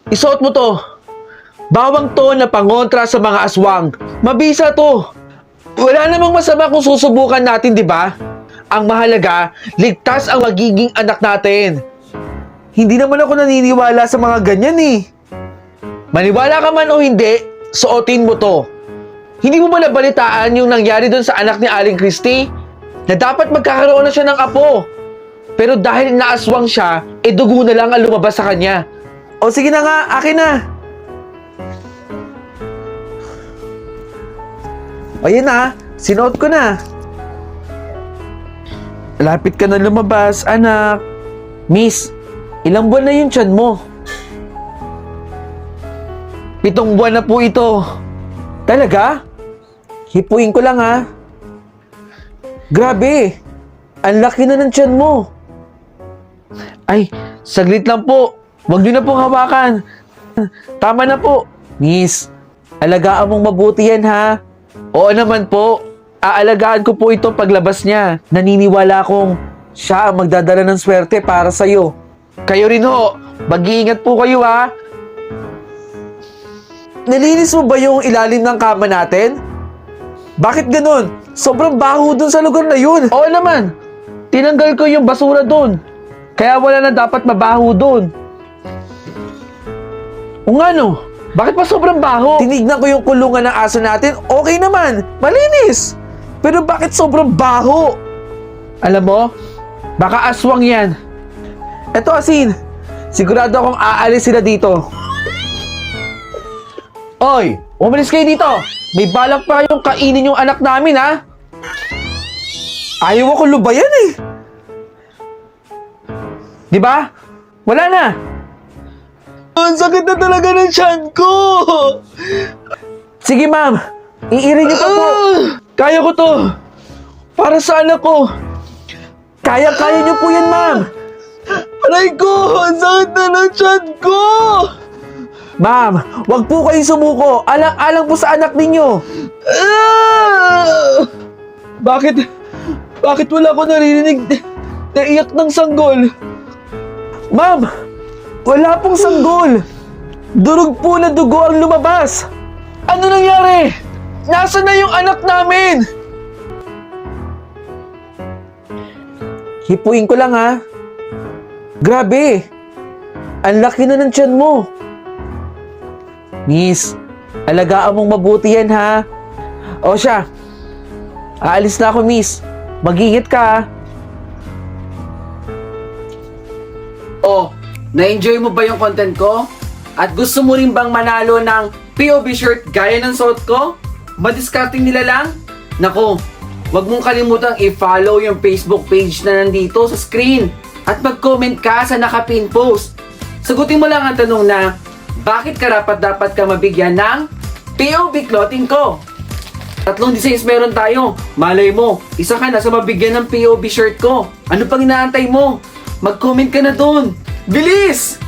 Isuot mo to. Bawang to na pangontra sa mga aswang. Mabisa to. Wala namang masama kung susubukan natin, di ba? Ang mahalaga, ligtas ang magiging anak natin. Hindi naman ako naniniwala sa mga ganyan eh. Maniwala ka man o hindi, suotin mo to. Hindi mo ba nabalitaan yung nangyari dun sa anak ni Aling Christy? Na dapat magkakaroon na siya ng apo. Pero dahil naaswang siya, dugo na lang ang lumabas sa kanya. O sige na nga, akin na. Ayun na, sinuot ko na. Lapit ka na lumabas, anak. Miss, ilang buwan na yung tiyan mo? 7 buwan na po ito. Talaga? Hipuin ko lang ha. Grabe, ang laki na ng tiyan mo. Ay, saglit lang po. Huwag niyo na pong hawakan. Tama na po. Miss, alagaan mong mabuti yan ha. Oo naman po. Aalagaan ko po ito paglabas niya. Naniniwala akong siya ang magdadala ng swerte para sa'yo. Kayo rin ho. Mag-iingat po kayo ha. Nilinis mo ba yung ilalim ng kama natin? Bakit ganun? Sobrang baho dun sa lugar na yun. Oo naman. Tinanggal ko yung basura dun. Kaya wala na dapat mabaho dun. O nga no? Bakit pa sobrang baho? Tinignan ko yung kulungan ng aso natin. Okay naman. Malinis. Pero bakit sobrang baho? Alam mo, baka aswang yan. Eto asin. Sigurado akong aalis sila dito. Oy, umalis kayo dito. May balak pa kayong kainin yung anak namin ha. Ayaw ako lubayan eh. Di ba? Wala na. Ang sakit na talaga ng tiyan ko. Sige ma'am, iirin niyo pa po. Kaya ko to. Para sa anak ko. Kaya niyo po yan ma'am. Aray ko, ang sakit na ng tiyan ko. Ma'am, wag po kayong sumuko. Alang-alang po sa anak ninyo. Bakit wala ko naririnig na iyak ng sanggol? Ma'am, wala pong sanggol. Durog po na dugo ang lumabas. Ano nangyari? Nasaan na yung anak namin? Hipuin ko lang ha. Grabe. Ang laki na ng tiyan mo. Miss, alagaan mong mabuti yan ha. O siya, aalis na ako miss. Mag-ingat ka ha. Oh, na-enjoy mo ba yung content ko? At gusto mo rin bang manalo ng POV shirt gaya ng suot ko? Madiscarding nila lang? Nako, wag mong kalimutang i-follow yung Facebook page na nandito sa screen. At mag-comment ka sa nakapin post. Sagutin mo lang ang tanong na, bakit dapat ka mabigyan ng POV clothing ko? 3 designs meron tayo. Malay mo, isa ka na sa mabigyan ng POV shirt ko. Ano pang inaantay mo? Mag-comment ka na doon. Bilis!